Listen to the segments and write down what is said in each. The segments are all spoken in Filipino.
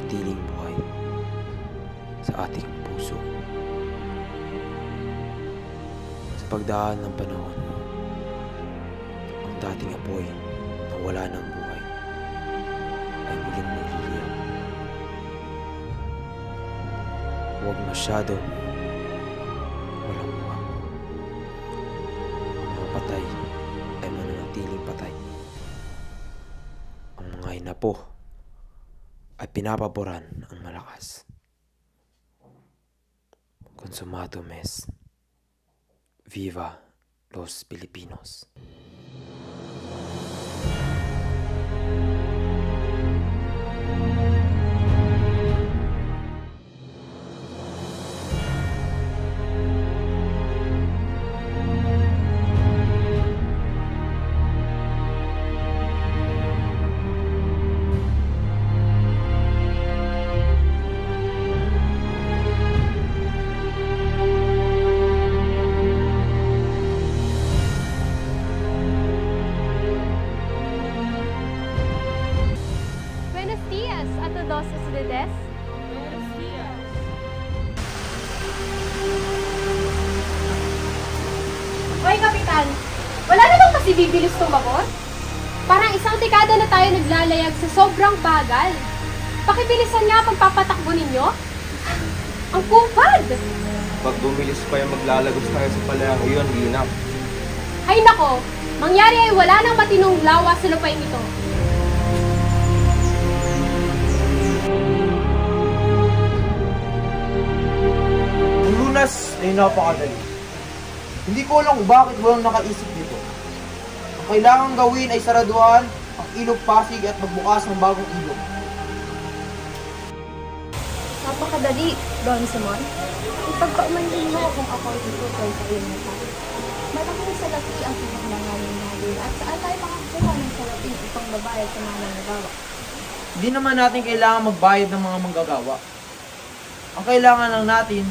manatiling buhay sa ating puso. Sa pagdaan ng panahon, ang dating apoy na wala ng buhay ay muling nagliliyab. Huwag masyadong malungkot. Ang mga patay ay mananatiling patay. Ang mga inapo ay pinapaboran ang malakas. Consumato mes. Viva los Filipinos. A todos ustedes. Buenos días. Hoy, Kapitan! Wala na bang kasi bibilis tumabot? Parang isang dekada na tayo naglalayag sa sobrang bagal. Pakibilisan nga pagpapatakbo ninyo. Ang kupad! Pag bumilis pa yung maglalagos tayo sa palayaw yun, linap. Ay nako! Mangyari ay wala nang matinong lawa sa lupain ito. Ay napakadali. Hindi ko alam kung bakit walang nakaisip nito. Ang kailangang gawin ay saraduhan ang ilog Pasig at magbukas ng bagong ilog. Napakadali, Don Simon. Ipagpaumanhin mo kung ako ay tutukoy sa iyong mata. Malaking salapi ang pinaglanganin natin at saan tayo makakuha ng salapi upang babayad sa mga manggagawa. Hindi naman natin kailangan magbayad ng mga manggagawa. Ang kailangan lang natin,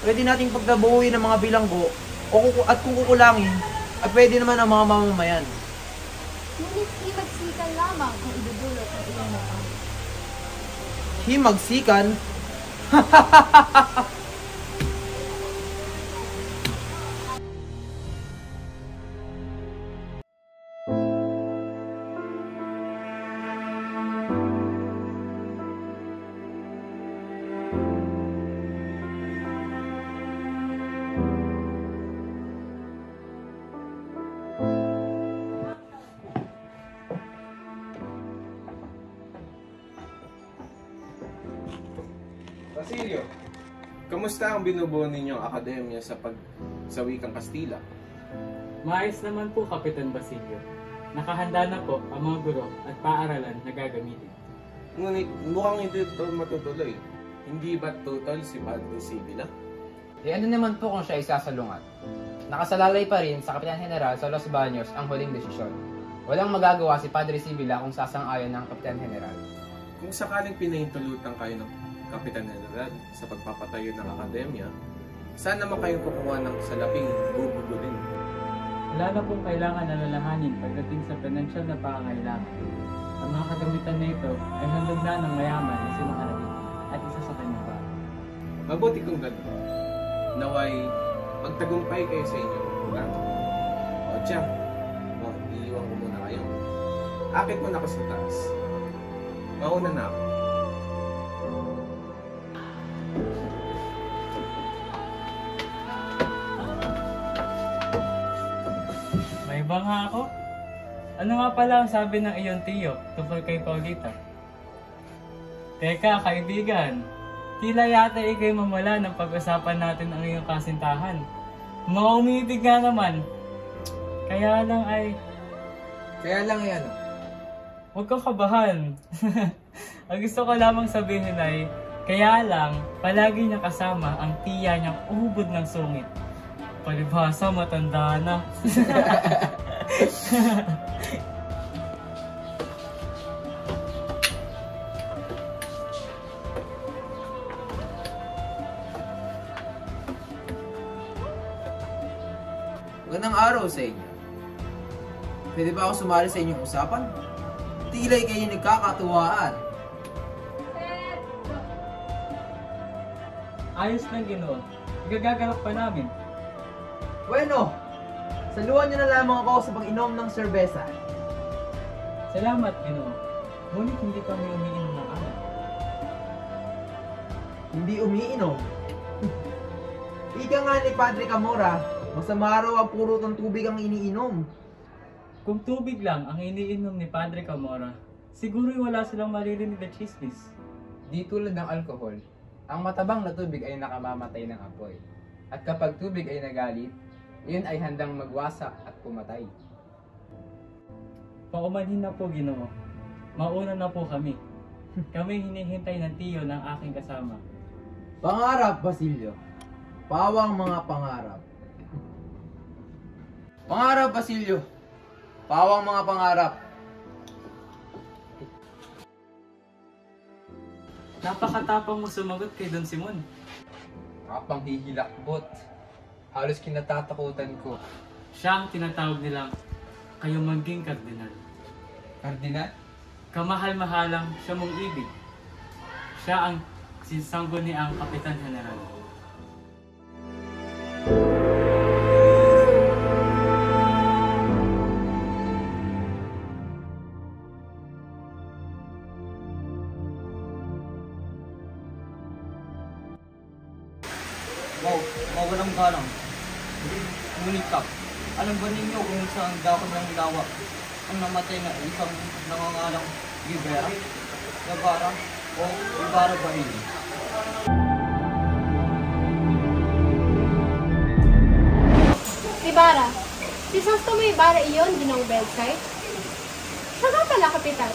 pwede nating pagdabuhin ng mga bilanggo at kung kukulangin, ay pwede naman ang mga mamamayan. Ngunit himagsikan lamang kung idudulot ng iyong mata. Himagsikan? Basilio, kamusta ang binubuo ninyong akademya sa wikang Kastila? Maayos naman po, Kapitan Basilio. Nakahanda na po ang mga guro at paaralan na gagamitin. Ngunit mukhang hindi ito matutuloy. Hindi ba total si Padre Sibila? Ano naman po kung siya isasalungat? Nakasalalay pa rin sa Kapitan General sa Los Baños ang huling desisyon. Walang magagawa si Padre Sibila kung sasang-ayon ng Kapitan General. Kung sakaling pinahintulutan kayo ng Kapitan General sa pagpapatayo ng akademya, saan naman kayo kukuha ng salaping gugugulin? Wala na pong kailangan alalahanin pagdating sa financial na pangangailangan. Ang mga kagamitan na ito ay handog na ng mayaman na si Maharani at isa sa kanyang bahay. Mabuti kung gano'n. Naway, magtagumpay kayo sa inyong lugar. O tiyan, iiwan ko muna kayo. Akit mo na ako sa taas. Mauna na ako. May iba nga ako? Ano nga pala ang sabi ng iyong tiyo tungkol kay Paulita? Teka, kaibigan. Tila yata ikay mamala ng pag-usapan natin ang iyong kasintahan. Mga umiibig nga naman. Kaya lang ay ano? huwag kang kabahan. Ang gusto ko lamang sabihin ay, kaya lang, palagi niya kasama ang tiya niyang uhubod ng sungit. Palibhasa, matanda na. Magandang araw sa inyo. Pwede ba ako sumali sa inyong usapan? Tila'y kayo nagkakatuwaan. Sir, Ayos lang, Ginoo. Igagagalak pa namin. Bueno, saluhan niyo na lamang ako sa pag-inom ng serbesa. Salamat, Ginoo. Ngunit hindi kami umiinom ng alak. Hindi umiinom. Ika nga ni Padre Camora, masama raw ang puro ng tubig ang iniinom. Kung tubig lang ang iniinom ni Padre Camora, siguro'y wala silang maririnig na chismis. Di tulad ng alkohol, ang matabang na tubig ay nakamamatay ng apoy. At kapag tubig ay nagalit, iyon ay handang magwasak at pumatay. Paumanhin na po, Ginoo. Mauna na po kami. Kami hinihintay ng tiyo ng aking kasama. Pangarap, Basilio. Pawang mga pangarap. Pangarap, Basilio. Pawang mga pangarap. Napakatapang mo sumagot kay Don Simon. Kapang hihilakbot. Halos kinatatakutan ko. Siya ang tinatawag nilang kayo maging kardinal. Kardinal? Kamahal-mahalang siya mong ibig. Siya ang sangguniang Kapitan General. Wow, mawalang galang. Ngunit kap, alam ba ninyo kung saan dakon ng lawa ang namatay na isang nangangalang Gibera, Gabara, o Ibarra ba ini? Ibarra, si Santo Ibarra iyon, Ginong Belsay? Siya nga pala, Kapitan.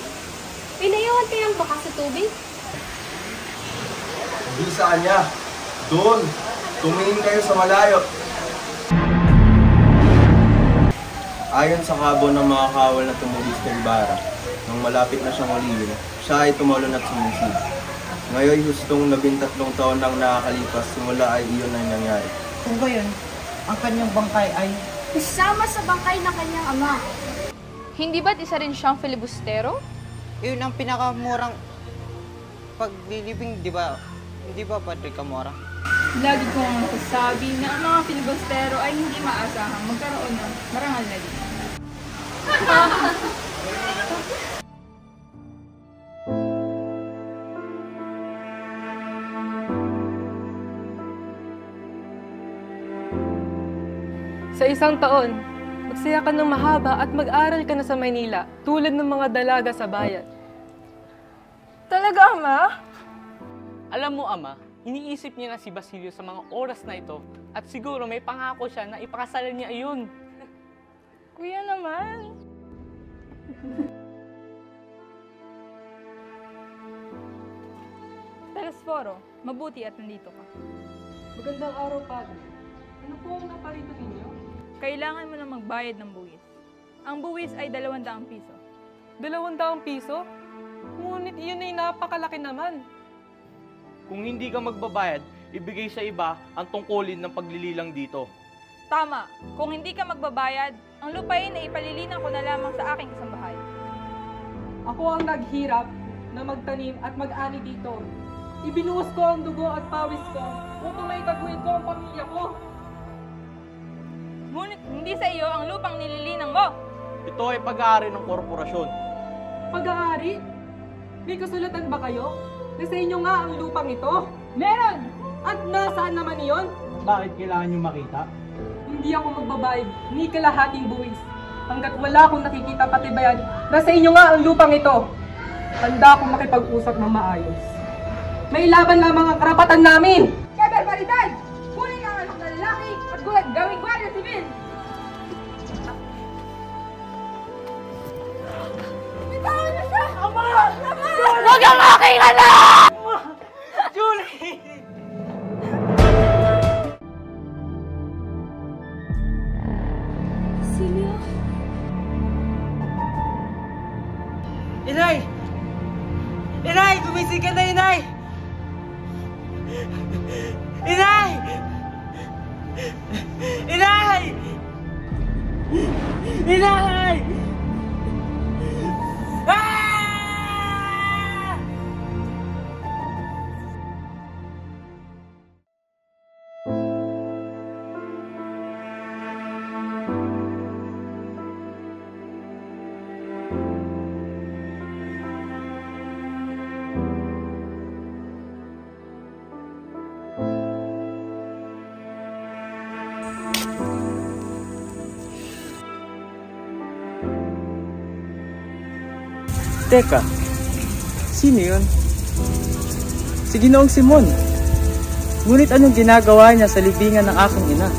Pinayawan kayang baka sa tubig? Hindi sa kanya. Doon. Tumingin kayo sa malayo. Ayon sa kabo ng mga kawal na tumugis kay Ibarra, nang malapit na siyang ulilin, siya ay tumalon at sumisid. Ngayon, hustong 13 taon nang nakakalipas, simula ay iyon ang nangyari. Kung gayon, ang kanyang bangkay ay... Isama sa bangkay ng kanyang ama. Hindi ba't isa rin siyang filibustero? Yun ang pinakamurang paglilibing, di ba? Hindi ba, Padre Camora? Lagi ko ang nasasabi na ang mga filibustero ay hindi maasahang magkaroon ng marangal na liman. Sa isang taon, magsaya ka ng mahaba at mag-aral ka na sa Maynila tulad ng mga dalaga sa bayan. Talaga, Ama? Alam mo, Ama, iniisip niya na si Basilio sa mga oras na ito at siguro may pangako siya na ipakasalan niya iyon. Kuya naman. Telesforo, mabuti at nandito ka. Magandang araw, Padre. Ano po ang naparito ninyo? Kailangan mo na magbayad ng buwis. Ang buwis ay 200 piso. 200 piso? Ngunit iyon ay napakalaki naman. Kung hindi ka magbabayad, ibigay sa iba ang tungkulin ng paglililang dito. Tama. Kung hindi ka magbabayad, ang lupain ay ipalilinan ko na lamang sa aking isang bahay. Ako ang naghirap na magtanim at mag-ani dito. Ibinuhos ko ang dugo at pawis ko upang maitaguhin ko ang pamilya ko. Ngunit hindi sa iyo ang lupang nililinang mo. Ito ay pag-aari ng korporasyon. Pag-aari? May kasulatan ba kayo? Na sa inyo nga ang lupang ito? Meron! At nasaan naman iyon? Bakit kailangan nyo makita? Hindi ako magbabayad ni kalahating buwis. Hanggat wala akong nakikita patibayan na sa inyo nga ang lupang ito. Handa akong makipag-usap ng maayos. May laban lamang ang karapatan namin! Kaya barbaridad! Kunin ang anak na lalaki at gawing gwardiya sibil! Bitawan niyo siya! Ama! Huwag ang aking anak! Julie! Silvio? Inay! Inay! Gumising ka na, Inay! Inay! Inay! Inay! Teka, sino yun? Si Ginoong Simon. Ngunit anong ginagawa niya sa libingan ng aking ina?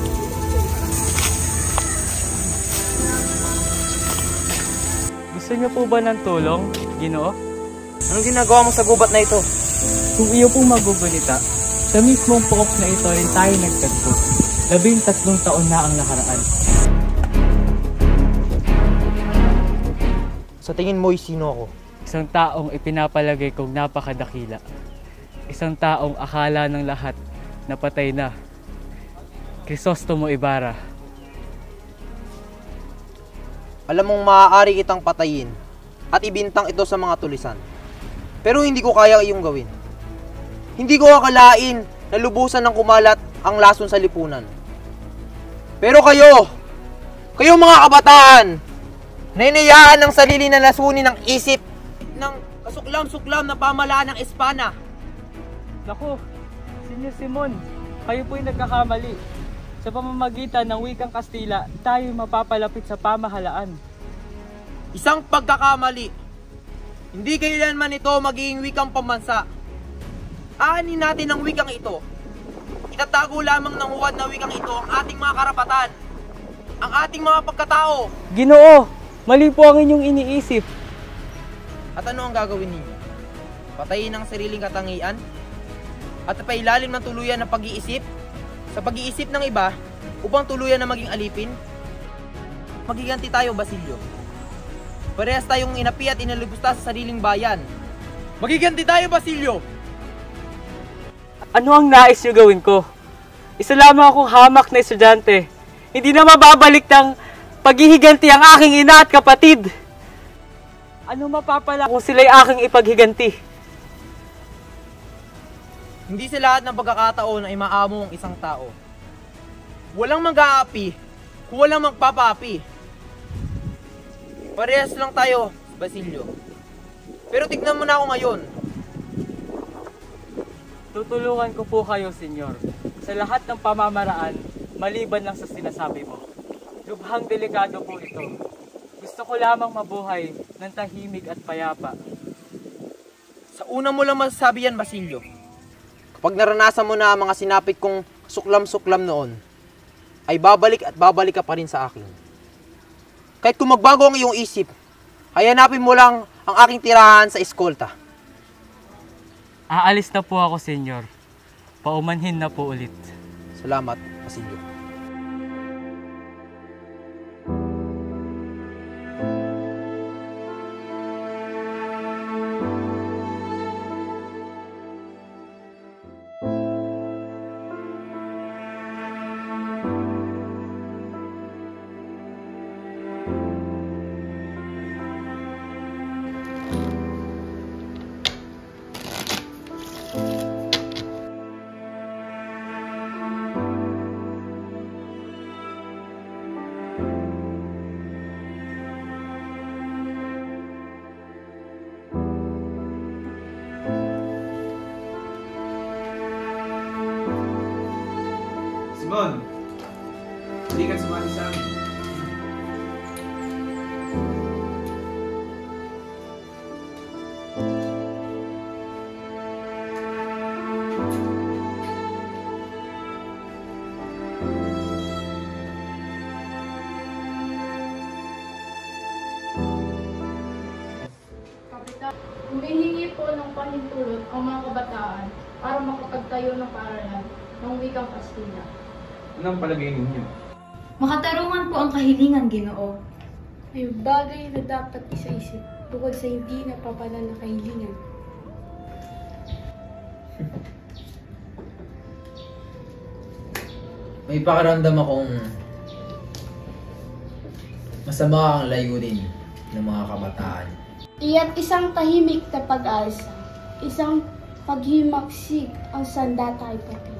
Gusto niyo po ba ng tulong, Ginoo? Anong ginagawa mo sa gubat na ito? Kung iyo pong magugunita, sa mismong pook na ito rin tayo nagtagpo. 13 taon na ang nakaraan. Sa tingin mo'y sino ako? Isang taong ipinapalagay kong napakadakila. Isang taong akala ng lahat na patay na. Crisostomo Ibarra. Alam mong maaari kitang patayin at ibintang ito sa mga tulisan. Pero hindi ko kaya iyong gawin. Hindi ko akalain na lubusan ng kumalat ang lason sa lipunan. Pero kayo mga kabataan, nainayaan ng sarili na lasunin ng isip ng kasuklam-suklam na pamalaan ng Espana. Naku, Senyor Simon, kayo po'y nagkakamali. Sa pamamagitan ng wikang Kastila, tayo mapapalapit sa pamahalaan. Isang pagkakamali. Hindi kailanman ito magiging wikang pambansa. Aanin natin ang wikang ito. Itatago lamang ng huwad na wikang ito ang ating mga karapatan, ang ating mga pagkatao. Ginoo, mali po ang inyong iniisip. At ano ang gagawin ninyo? Patayin ang sariling katangian? At pailalim ng tuluyan ng pag-iisip? Sa pag-iisip ng iba, upang tuluyan na maging alipin? Magiganti tayo, Basilio. Parehas tayong inapi at inalibusta sa sariling bayan. Magiganti tayo, Basilio! Ano ang nais niyo gawin ko? Isa lamang akong hamak na estudyante. Hindi na mababalik ng paghihiganti ang aking ina at kapatid. Ano mapapala kung sila'y aking ipaghiganti? Hindi sa lahat ng pagkakataon ay maamo ang isang tao. Walang mag-aapi kung walang magpapaapi. Parehas lang tayo, Basilio. Pero tignan mo na ako ngayon. Tutulungan ko po kayo, Senyor, sa lahat ng pamamaraan maliban lang sa sinasabi mo. Lubhang delikado po ito. Gusto ko lamang mabuhay ng tahimik at payapa. Sa una mo lang masasabi yan, Basilio. Kapag naranasan mo na ang mga sinapit kong suklam-suklam noon, ay babalik at babalik ka pa rin sa akin. Kahit kung magbago ang iyong isip, ay hanapin mo lang ang aking tirahan sa eskolta. Aalis na po ako, Senyor. Paumanhin na po ulit. Salamat, Basilio. Simon, hindi ka sumali sa amin. Kapitan, humihingi po ng pahintulot ang mga kabataan para makapagtayo ng paaralan ng wikang Kastila. Anong palagay ninyo? Makatarungan po ang kahilingan, Ginoo. May bagay na dapat isa-isip bukod sa hindi napapala na kahilingan. May pakiramdam akong masama ang layunin ng mga kabataan. Iya't isang tahimik na pag-asa, isang paghimaksik ang sandatay pati.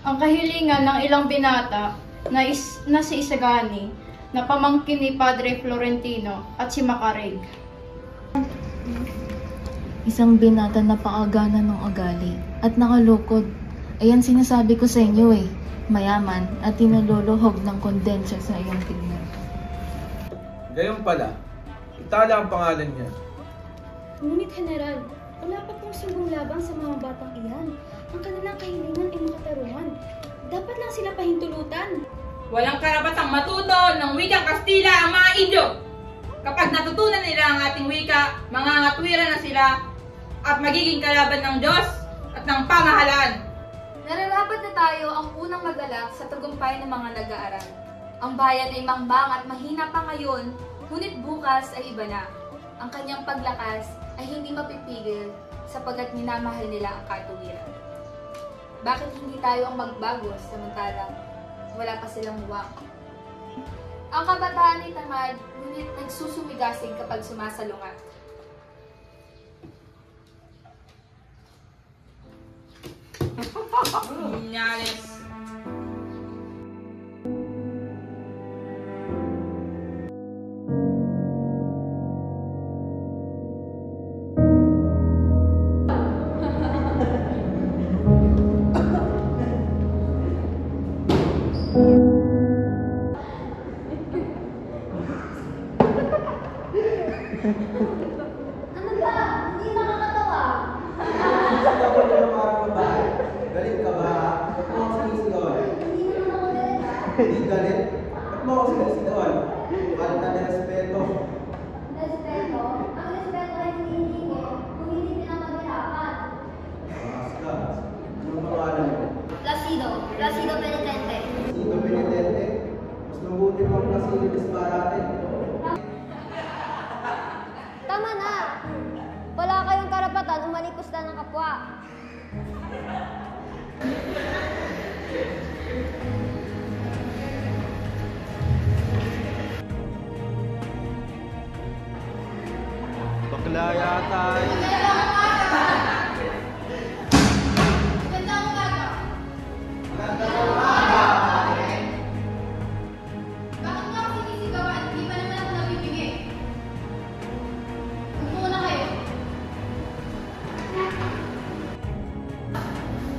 Ang kahilingan ng ilang binata na si Isagani, na pamangkin ni Padre Florentino at si Macareg. Isang binata na paagana ng ugali at nakalukod. Ayan sinasabi ko sa inyo eh. Mayaman at tinaluluhog ng kondensya sa iyong tingnan. Gayon pala, itala ang pangalan niya. Ngunit General, wala pa pong sumbong laban sa mga batang iyan. Ang kanilang kahilingan ay makatarungan. Dapat lang sila pahintulutan. Walang karapatang matuto ng wikang Kastila ang mga Indio. Kapag natutunan nila ang ating wika, mangangatwiran na sila at magiging kalaban ng Diyos at ng pamahalaan. Nararapat na tayo ang unang magalak sa tagumpay ng mga nag-aaral. Ang bayan ay mangbang at mahina pa ngayon, ngunit bukas ay iba na. Ang kanyang paglakas ay hindi mapipigil sapagkat minamahal nila ang katuwiran. Bakit hindi tayo ang magbago samantalang wala pa silang muwang? Ang kabataan ay tamad, ngunit nagsusumigasig kapag sumasalungat. Nyalis. Ano ba? Hindi nakakatawa. Galit ka ba? Ba't mo ako sinisigawan? Hindi naman ako galit. Hindi galit? Ba't mo ako sinisigawan? Falta de respeto. Respeto? Ang respeto ay hinihingi kung hindi pinapagirapan. Mas ka. Anong pangalan mo? Placido. Placido Penitente. Sino Benitente? Mas mabuti pang Placido Disparate. Tama na! Wala kayong karapatan umalipusta ng kapwa. Bakla yata eh. Bakit nga ako sinisigawan? Hindi pa naman ako nabibigay. Upo na kayo.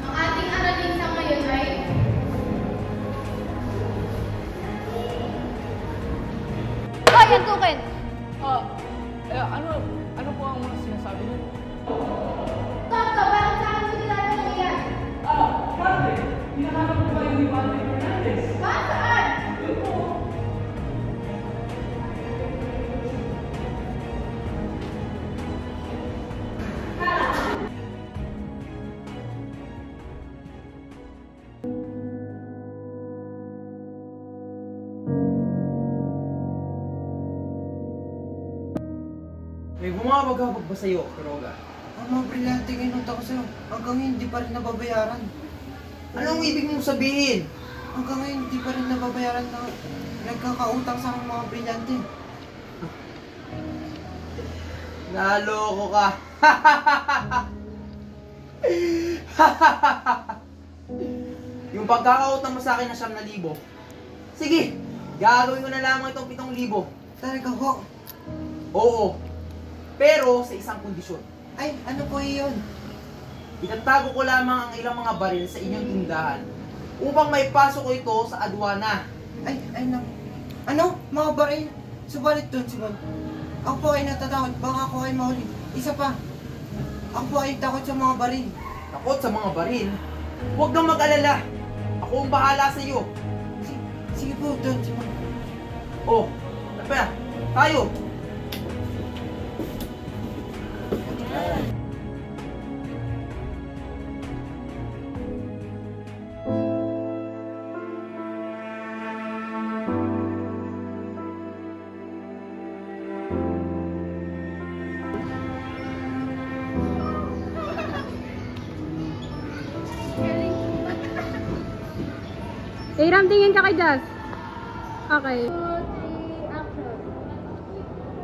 Ang ating aralin sa ngayon ay Hoy, antukin! Ano po ang mga sinasabi niyo? Toto, bakit sa akin mo nilalagay yan? Padre, hinahanap ko ba yung ni Padre Fernandez? Saan? Yun po. May bumabagabag ba sa'yo, Quiroga? Ang mga brilyante ginunta ko sa'yo, hanggang ngayon hindi pa rin nababayaran. Anong ibig mong sabihin? Hanggang ngayon hindi pa rin nababayaran na nagkakautang sa aking mga brilyante. Naloko ka! Yung pagkakautang mo sa akin na 7,000. Sige, gagawin ko na lamang itong 7,000. Talaga ho? Oo. Pero sa isang kondisyon. Ay, ano po yun? Itatago ko lamang ang ilang mga baril sa inyong tindahan upang may pasok ko ito sa adwana. Ay, ano? Mga baril? Subalit doon, subalit. Ako po ay natatakot, baka ako ay mahuli. Isa pa, ako po ay takot sa mga baril. Takot sa mga baril? Huwag kang mag-alala. Ako ang bahala sa iyo. Sige po, doon, subalit. Oh, tapa, tayo. Ram, tingin ka kay Jazz. Okay.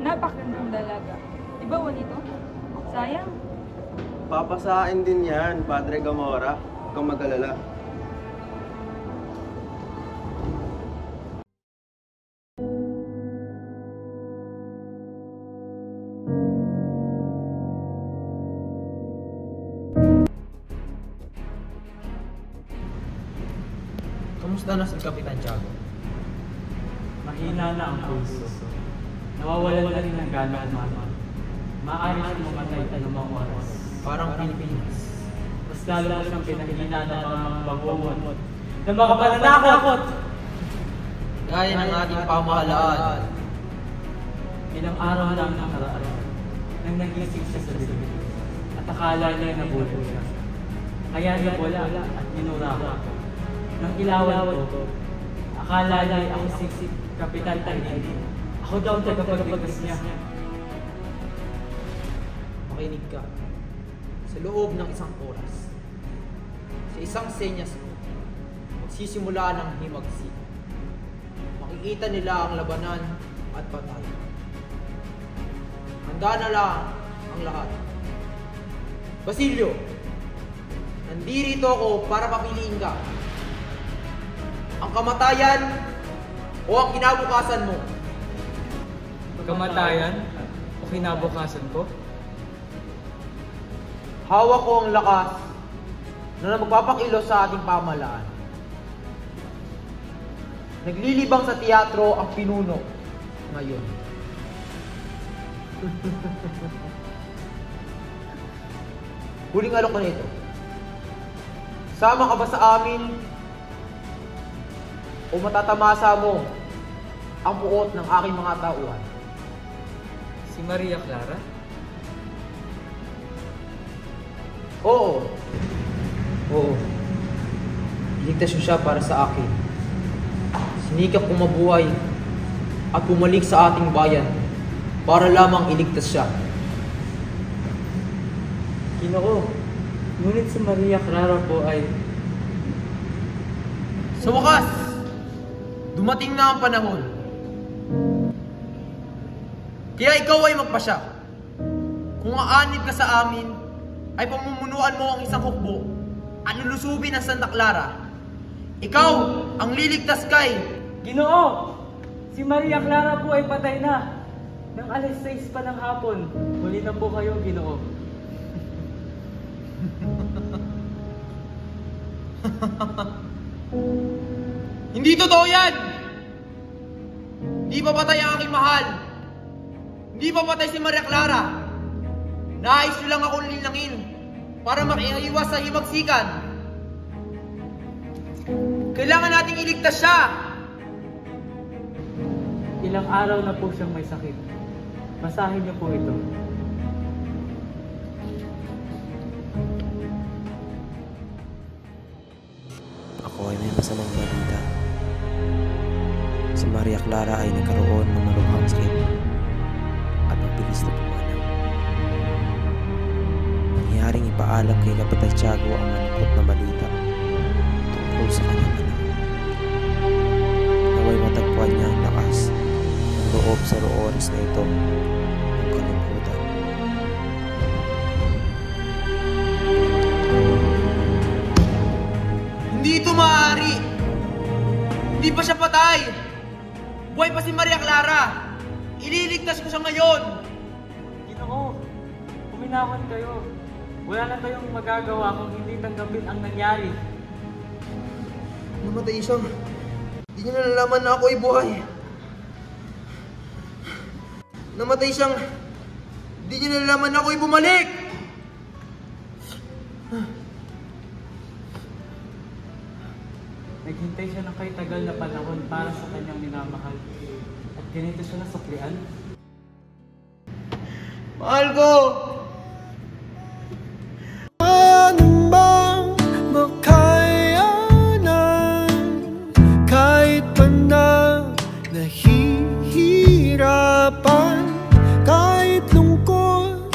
Napakagandang dalaga. Iba nito? Sayang. Papasain din yan, Padre Gamora. Huwag kang mag-alala. Kamusta na si Kapitan Tiago? Mahina na ang pulso. nawawalan na rin ng gana ang mama. Maaari siyang mamatay at anumang oras. Parang Pilipinas. Mas lalo mo siyang pinahinaan ng mga bangungot na mga pananakot. Gaya ng ating pamahalaan. Ilang araw lang nakaraan nang nagising siya sa dilim at akala niya nabulol siya. Kaya niya wala at minura ko. Nang ilawan ko, akala niya ako si Kapitan Tainid. Ako daw ang tagapagligtas niya. Makinig ka. Sa loob ng isang oras, sa isang senyas mo, magsisimula ng himagsik. Makikita nila ang labanan at patay. Handa na lang ang lahat. Basilio, nandirito ako para papiliin ka. Ang kamatayan o ang kinabukasan mo? Kamatayan o kinabukasan ko? Hawak ko ang lakas na magpapakilos sa ating pamahalaan. Naglilibang sa teatro ang pinuno ngayon. Huling alok na ito. Sama ka ba sa amin o matatamasa mo ang puot ng aking mga tauhan? Si Maria Clara? Oo. Oo. Iligtas mo siya para sa akin. Sinikap kong mabuhay at bumalik sa ating bayan para lamang iligtas siya. Ginoo, ngunit si Maria Clara po ay... Sa wakas, dumating na ang panahon. Kaya ikaw ay magpasya. Kung aanib ka sa amin, ay pamumunuan mo ang isang hukbo at lulusubin ang Santa Clara. Ikaw ang liligtas kay... Ginoo! Si Maria Clara po ay patay na. Nang 6:00 pa ng hapon, huli na po kayo, Ginoo. Hindi totoo yan! Hindi pa patay ang aking mahal. Hindi pa patay si Maria Clara. Nais nyo lang akong linangin para makiiwas sa himagsikan. Kailangan nating iligtas siya. Ilang araw na po siyang may sakit. Basahin niyo po ito. Ako ay may masamang balita. Si Maria Clara ay nagkaroon ng malubhang sakit at mabilis na pumanaw. Nangyaring ipaalam kay Kapitan Tiago ang malungkot na balita tungkol sa kanyang anak. Naway matagpuan niya ang lakas ng loob sa oras na ito ng kalungkutan. Hindi ito maaari. Hindi pa siya patay. Buhay pa si Maria Clara. Ililigtas ko siya ngayon. Ginoo, uminahon kayo. Wala na tayong magagawa kung hindi tanggapin ang nangyari. Namatay siya. Hindi niya nalalaman na ako ay buhay. Namatay siyang... Hindi niya nalalaman na ako ay bumalik. Naghintay siya ng kay tagal na panahon para sa kanyang minamahal. At ganito siya nasuklian. Mahal ko! Ano bang makayanan kahit pa na nahihirapan, kahit lungkot?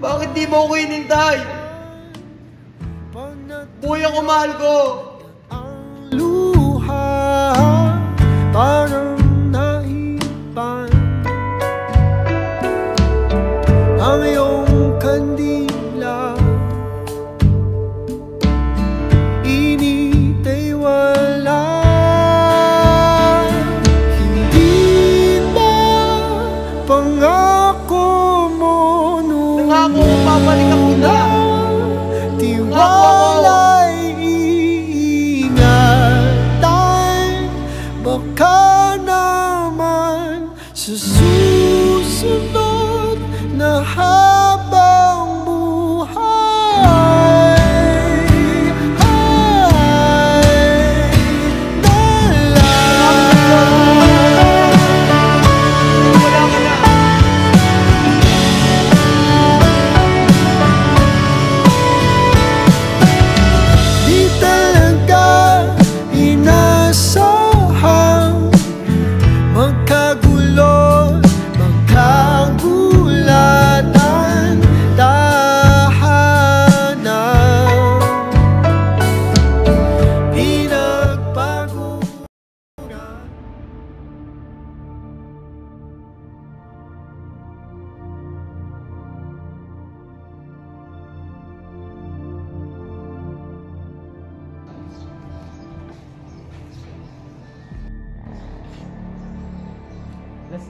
Bakit di mo ako inintay? Buhay ako, mahal ko! Luha parang naipan ang iyong kandila, init ay wala. Hindi ba pangako mo nung nangako mo babalik ang kita? Tiwala'y iingatan, baka naman susunod.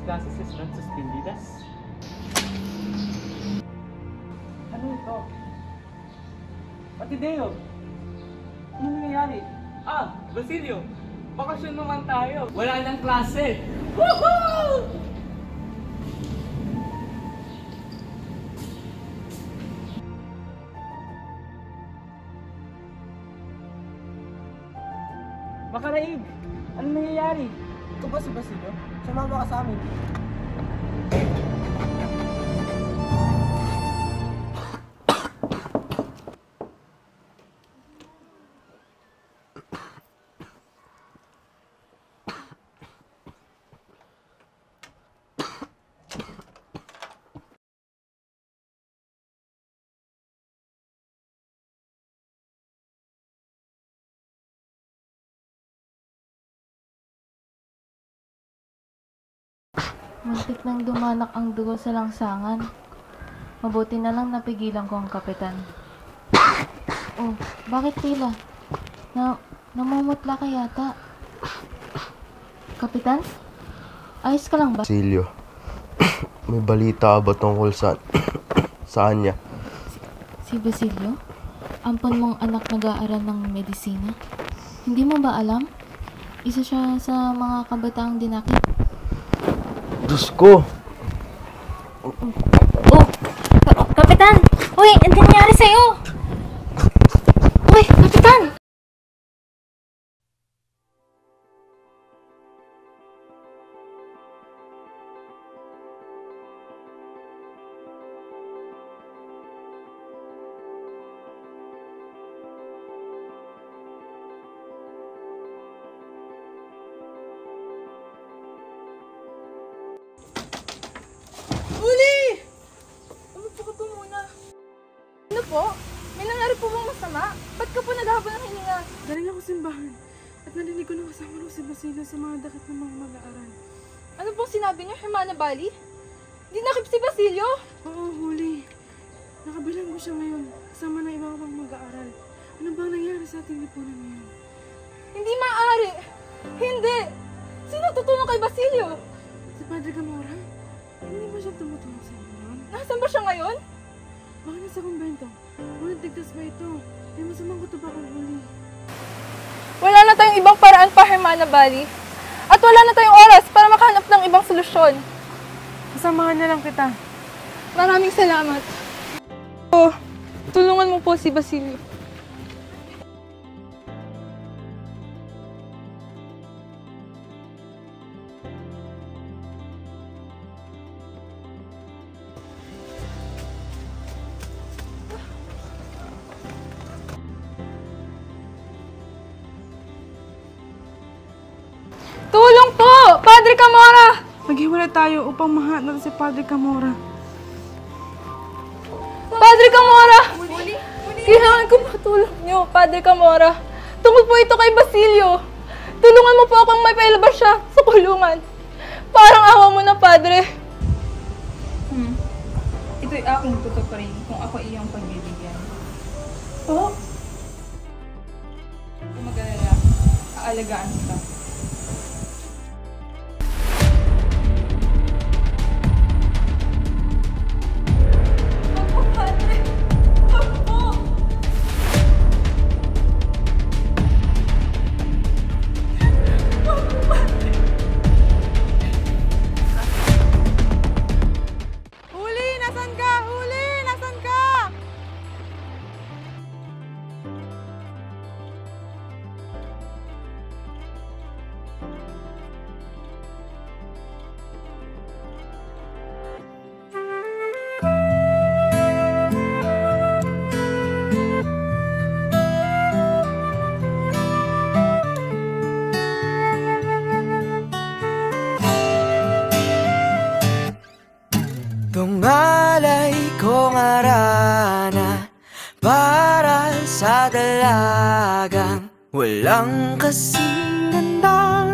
clases están suspendidas? Ano ito? Pati Deo! Ano nangyayari? Ah, Basilio! Bakasyon naman tayo! Wala nang klase! Woohoo! Makaraig! Ano nangyayari? Ito ba si Basilio? Sumama ka sa amin. Muntik nang dumanak ang dugo sa langsangan. Mabuti na lang napigilan ko ang kapitan. Oh, bakit tila? Namumutla ka yata. Kapitan? Ayos ka lang ba? Basilio, may balita ba tungkol saan niya? Si Basilio? Ampon mong anak nag-aaral ng medisina? Hindi mo ba alam? Isa siya sa mga kabataang dinakip. Diyos ko! Oh! Kapitan! Uy! Ano nangyari sa'yo? Uy! Kapitan! Uli! Umupo ka po muna. Ano po? May nangyari po bang masama? Ba't ka po naghahabol ng hininga? Galing ako simbahan at narinig ko na kasama si Basilio sa mga dakit ng mga mag-aaral. Ano pong sinabi niyo, Hermana Bali? Dinakip si Basilio? Oo, huli. Nakabilang ko siya ngayon kasama ng ibang pang mag-aaral. Ano bang nangyari sa ating lipunan ngayon? Hindi maaari! Hindi! Sino tutulong kay Basilio? Si Padre Camora? Hindi ba siya tumutulong sa inyo noon? Nasaan ba siya ngayon? Baka nasa kumbento. Ngunit tigtas ba ito? May masamang kutob akong huli. Wala na tayong ibang paraan pa, Hermana Bali. At wala na tayong oras para makahanap ng ibang solusyon. Kasamahan na lang kita. Maraming salamat. Oh, tulungan mo po si Basilio. Tulong po! Padre Camora! Maghiwalay tayo upang mahanap si Padre Camora. Padre Camora! Kailangan ko po tulong niyo, Padre Camora. Tungkol po ito kay Basilio. Tulungan mo po akong may pailabas siya sa kulungan. Parang awa mo na, Padre. Ito'y aking tutuparin kung ako iyong pagbibigyan. Oh? Kung mag-alala, aalagaan kita. Tungalay kong arana para sa dalagang walang kasing ganda.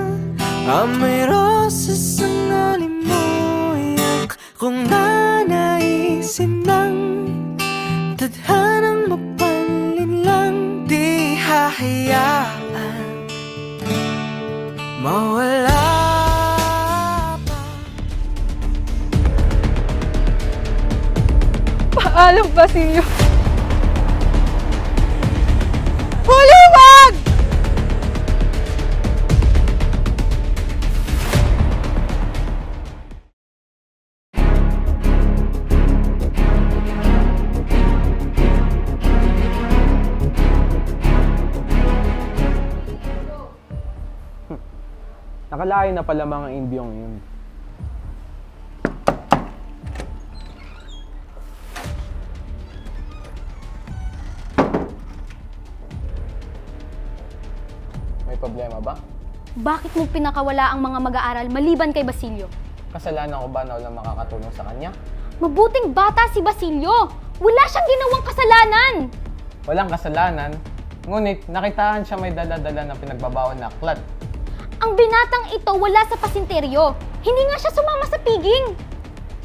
Amoy rosas ang alimuyak kung nanaisin ng tadhanang mapalin lang. Di hahayaan mawala pa Paalam, Basilio. Huli, wag! Nakalayo na pala mga Indyong yun. May problema ba? Bakit mo pinakawala ang mga mag-aaral maliban kay Basilio? Kasalanan ko ba na walang makakatulong sa kanya? Mabuting bata si Basilio! Wala siyang ginawang kasalanan! Walang kasalanan, ngunit nakitaan siya may dala-dala na pinagbabawal na aklat. Ang binatang ito wala sa pasinteryo. Hindi nga siya sumama sa piging.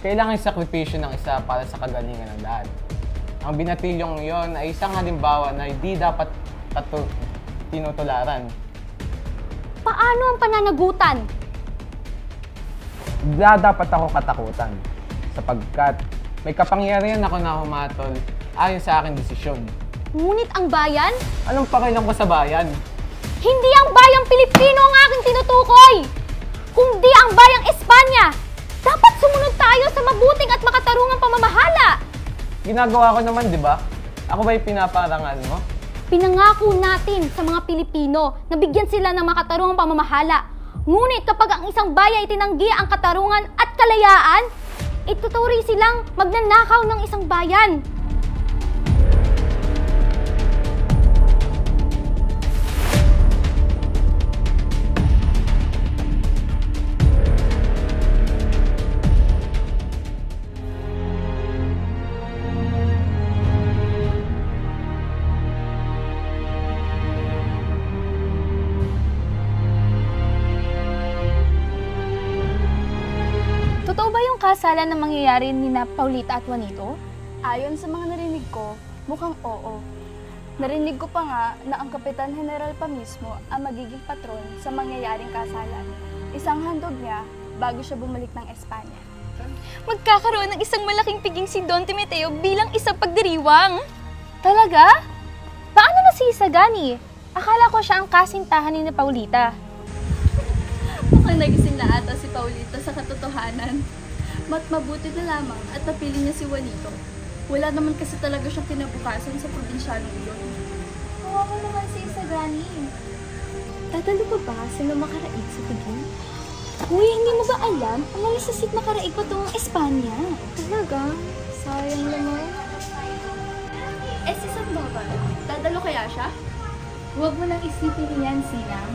Kailangan sakripisyo ng isa para sa kagalingan ng lahat. Ang binatilyong iyon ay isang halimbawa na hindi dapat tinutularan. Paano ang pananagutan? Dapat ako katakutan sapagkat may kapangyarihan ako na humatol ayon sa aking desisyon. Ngunit ang bayan? Anong pakialam ko sa bayan? Hindi ang bayang Pilipino ang aking tinutukoy, kundi ang bayang Espanya. Dapat sumunod tayo sa mabuting at makatarungang pamamahala. Ginagawa ko naman, di ba? Ako ba'y pinaparangal mo? Pinangako natin sa mga Pilipino na bigyan sila ng makatarungang pamamahala. Ngunit kapag ang isang bayan itinanggi ang katarungan at kalayaan, ituturi silang magnanakaw ng isang bayan. Totoo ba yung kasalan na mangyayari ni na Paulita at Juanito? Ayon sa mga narinig ko, mukhang oo. Narinig ko pa nga na ang Kapitan General pa mismo ang magiging patron sa mangyayaring kasalan. Isang handog niya bago siya bumalik ng Espanya. Magkakaroon ng isang malaking piging si Don Timoteo bilang isang pagdiriwang. Talaga? Paano na si Isagani? Akala ko siya ang kasintahan ni Paulita. Mukhang nagising na ata si Paulita sa katotohanan. Mabuti na lamang at napili niya si Juanito. Wala naman kasi talaga siyang kinabukasan sa probinsyanong iyon. Kawawa naman si Isagani. Tatalo ba ba sila makaraig sa piging? Uy, hindi mo ba alam? Ang alisasit na karaig pa itong Espanya. Talaga? Sayang naman. Si Sandoval, dadalo kaya siya? Huwag mo nang isipin yan, Sinang.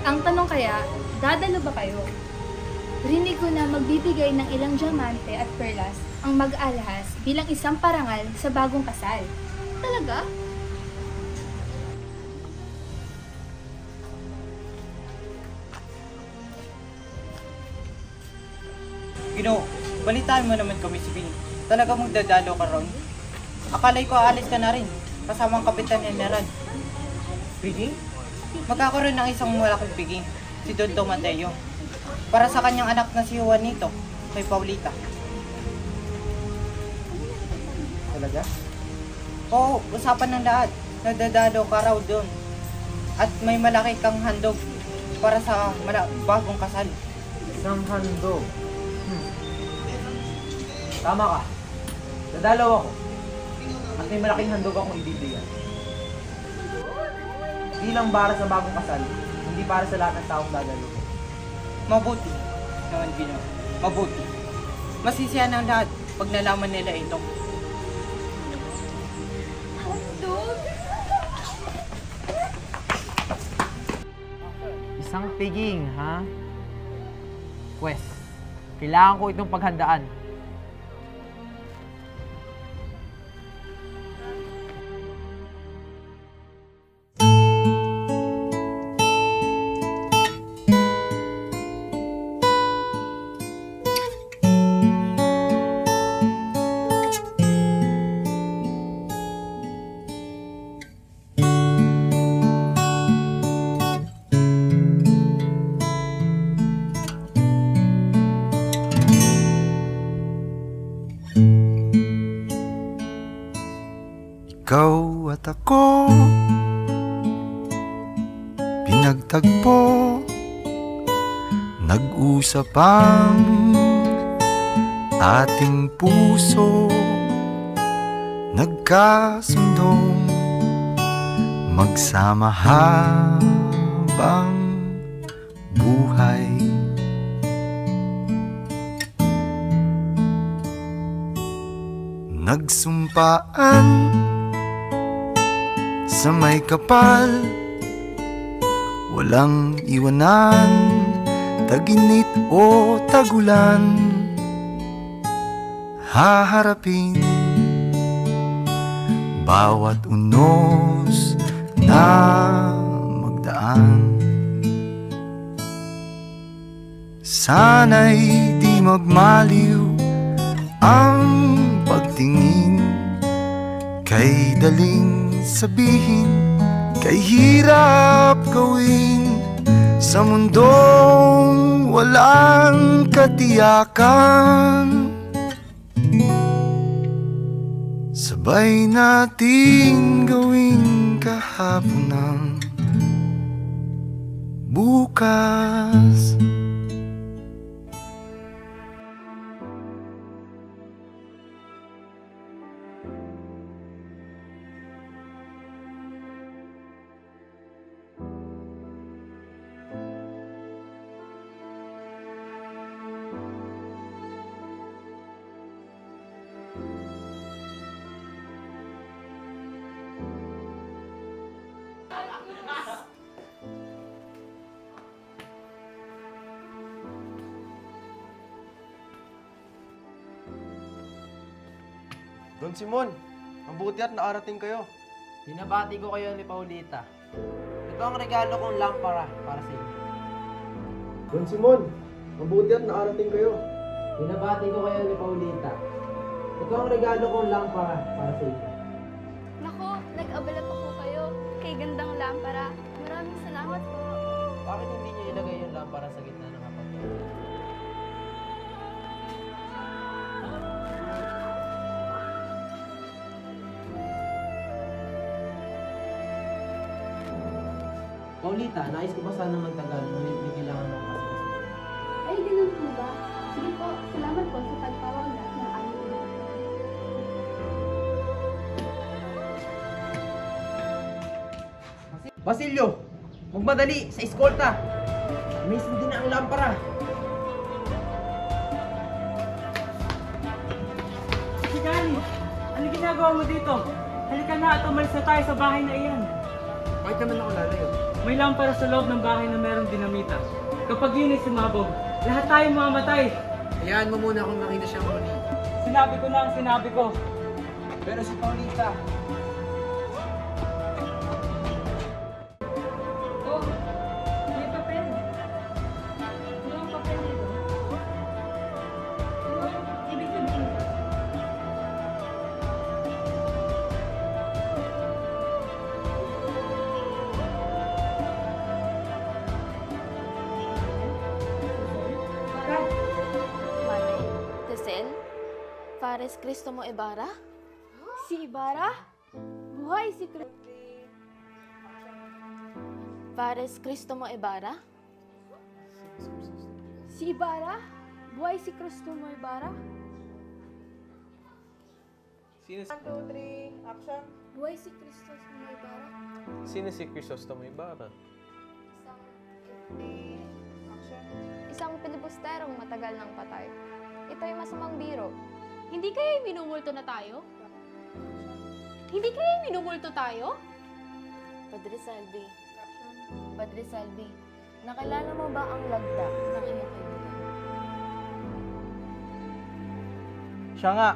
Ang tanong kaya, dadalo ba kayo? Rinig ko na magbibigay ng ilang diamante at perlas ang mag-alahas bilang isang parangal sa bagong kasal. Talaga? Ginoo, balitaan mo naman kami si Ping. Talaga magdadalo ka ron? Akalay ko aalis ka na rin, kasama ang Kapitan General. Piging? Magkakaroon ng isang malaking piging, si Don Tomateo, para sa kanyang anak na si Juanito, kay Paulita. Talaga? Oo, usapan ng lahat. Nadadalo ka raw doon. At may malaki kang handog para sa bagong kasal. Isang handog? Tama ka. Dadalaw ako. At may malaking handog akong ibibigay. Di lang para sa bagong kasal, hindi para sa lahat ng taong dadalo. Mabuti naman, Ginoo. Mabuti. Masisiyahan ang lahat pag nalaman nila ito. Isang piging, ha? Pwes, kailangan ko itong paghandaan. Ikaw at ako pinagtagpo, nag-usap ang ating puso, nagkasundong magsama habang buhay. Nagsumpaan sa may kapal, walang iwanan, taginit o tagulan, haharapin bawat unos na magdaan. Sana'y di magmaliw ang pagtingin, kay daling sabihin, kay hirap gawin, sa mundong walang katiyakan. Sabay nating gawin kahapon ng bukas. Don Simon, mabuti at naarating kayo. Binabati ko kayo ni Paulita. Ito ang regalo kong lampara para sa inyo. Don Simon, mabuti at naarating kayo. Binabati ko kayo ni Paulita. Ito ang regalo kong lampara para sa inyo. Nako, nag-abala pa ko kayo. Kay gandang lampara. Maraming salamat po. Bakit hindi niyo ilagay yung lampara sa gitna ng hapagkainan? Paulita, nais ko ba sana magtagal ngunit may kailangan mo kasi. Ay, ganun po ba? Sige po, salamat po sa pagtawag na ng aming ina. Basilio, magmadali sa eskolta. May sindi na ang lampara. Si Gani, ano ginagawa mo dito? Halika na at umalis na tayo sa bahay na iyan. Bakit naman ako lalayo? May lampara sa loob ng bahay na merong dinamita. Kapag yun ay sumabog, lahat tayo mamamatay. Hayaan mo muna kung makita siyang muli. Sinabi ko na ang sinabi ko. Pero si Paulita, Oh, may papel. Ano ang papel nito? Ano ang ibig sabihin ko? Manay, Tesel, Fares Cristomo Ibarra? Si Ibarra? Buhay si Fares Cristomo Ibarra? Si Ibarra? Buhay si Cristomo Ibarra? Sino 1, 2, 3, action. Buhay si Cristomo Ibarra? Sino si Crisostomo Ibarra? Isang pilibusterong matagal ng patay. Ito'y masamang biro. Hindi kaya minumulto na tayo? Hindi kaya minumulto tayo? Padre Salvi. Padre Salvi, nakilala mo ba ang lagda ng iyong kaibigan? Siya nga.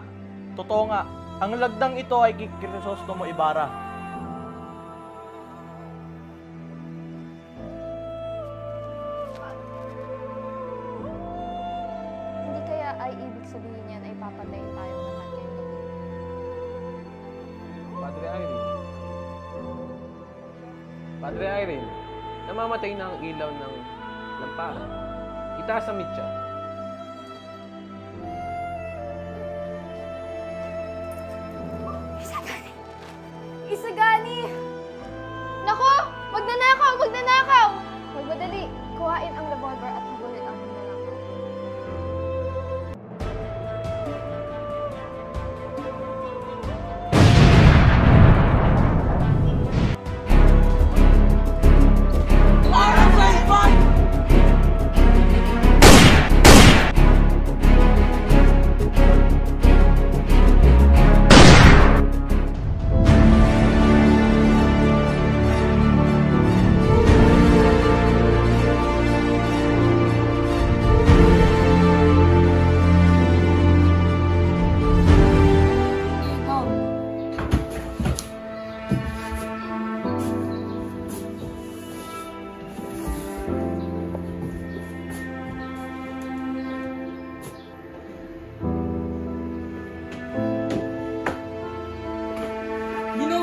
Totoo nga. Ang lagdang ito ay kay Crisostomo Ibarra. Hindi kaya ay ibig sabihin niyan ay papatayin tayong lahat ngayong gabi? Padre Irene. Padre Irene, namamatay na ang ilaw ng lampara. Itaas ang mitya.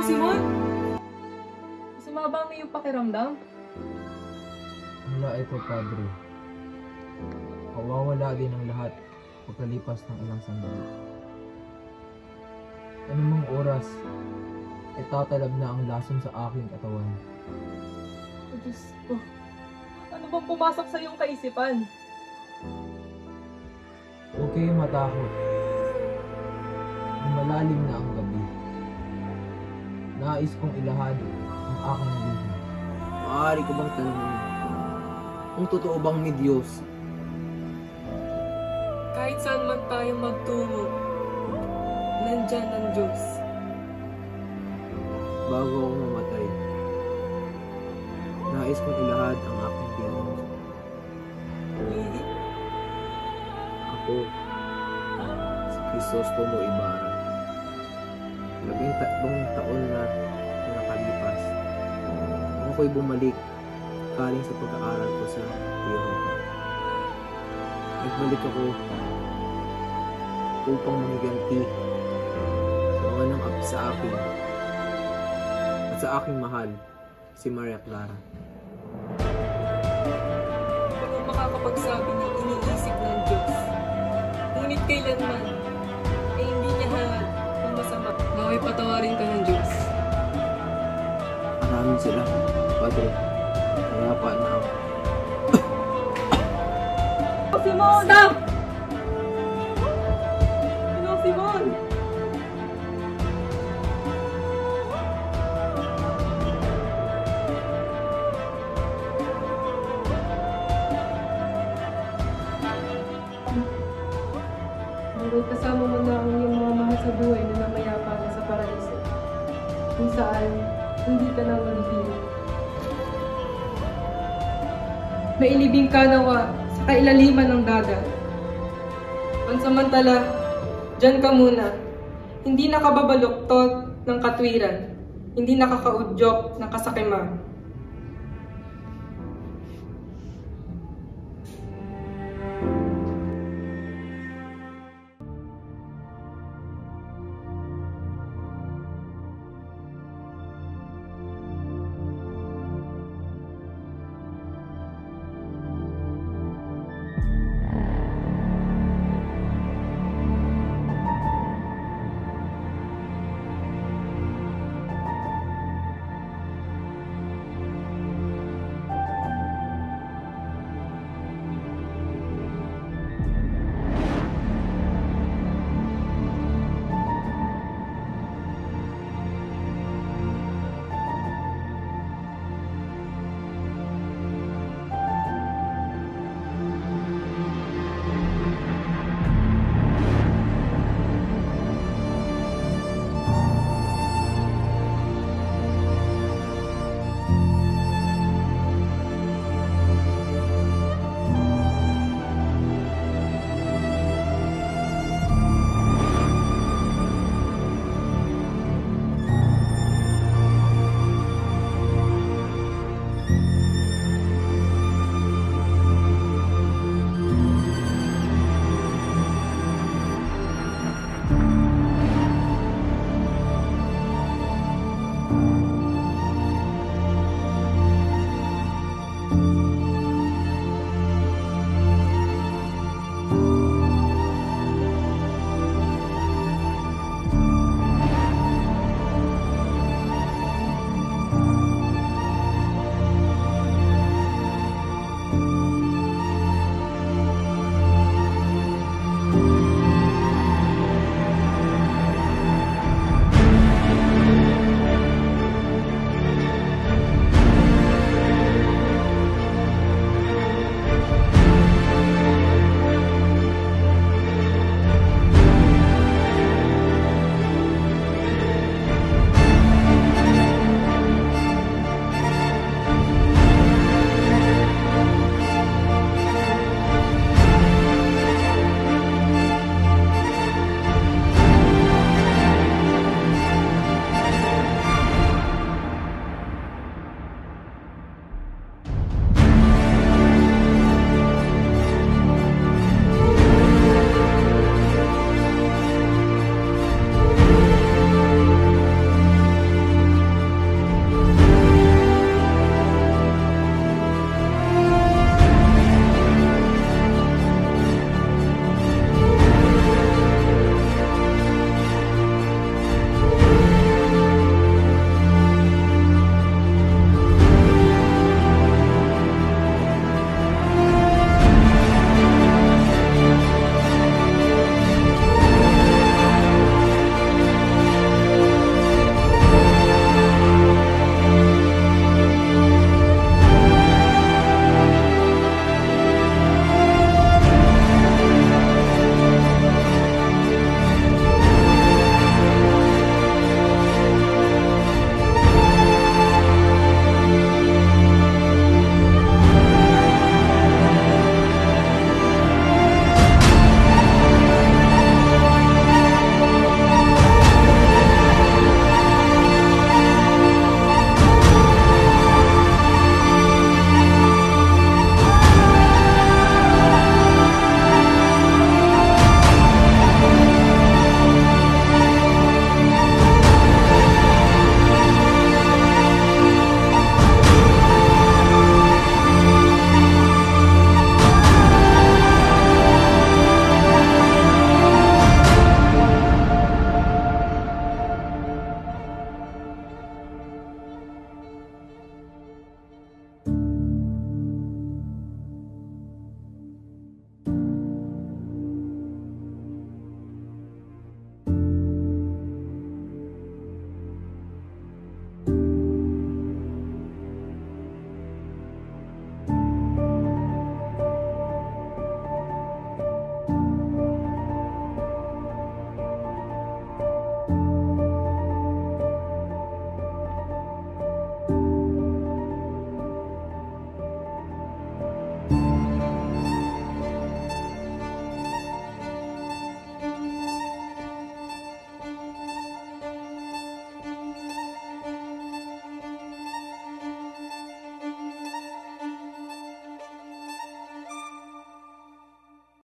Simon? Masama ba ang iyong pakiramdam? Wala ito, Padre. Mawawala din ang lahat pagkalipas ng ilang sandali. Anumang oras, itatalab na ang lason sa aking katawan. Oh, Diyos ko. Ano bang pumasok sa iyong kaisipan? Huwag kayong matakot. Malalim na ang gabi. Nais kong ilahad ang aking buhay. Maaari ko bang tanongin kung totoo bang may Diyos? Kahit saan man tayo magtungo, nandyan ang Diyos. Bago ako mamatay, nais kong ilahad ang aking buhay. Ako, si Crisostomo Ibarra. 13 taon na nakalipas. Ako'y bumalik galing sa pag-aaral ko sa Europa. Nagbalik ako upang manghiganti sa mga nang-api sa akin at sa aking mahal, si Maria Clara. Ano makakapagsabi ng iniisip ng Diyos? Ngunit kailanman ay hindi niya hangad ng masama. Naway patawarin ka ng Diyos. Maraming salamat, Padre. Kaya pa na ako. Simon! Stop! Simon! Hanggang kasama mo na ang iyong mga mahal sa buhay na namayapa na sa paraiso, kung saan hindi ka na magiging. Mailibing ka nawa sa kailaliman ng dagat. Pansamantala, diyan ka muna. Hindi nakababaluktot ng katwiran, hindi nakakaudyok ng kasakiman.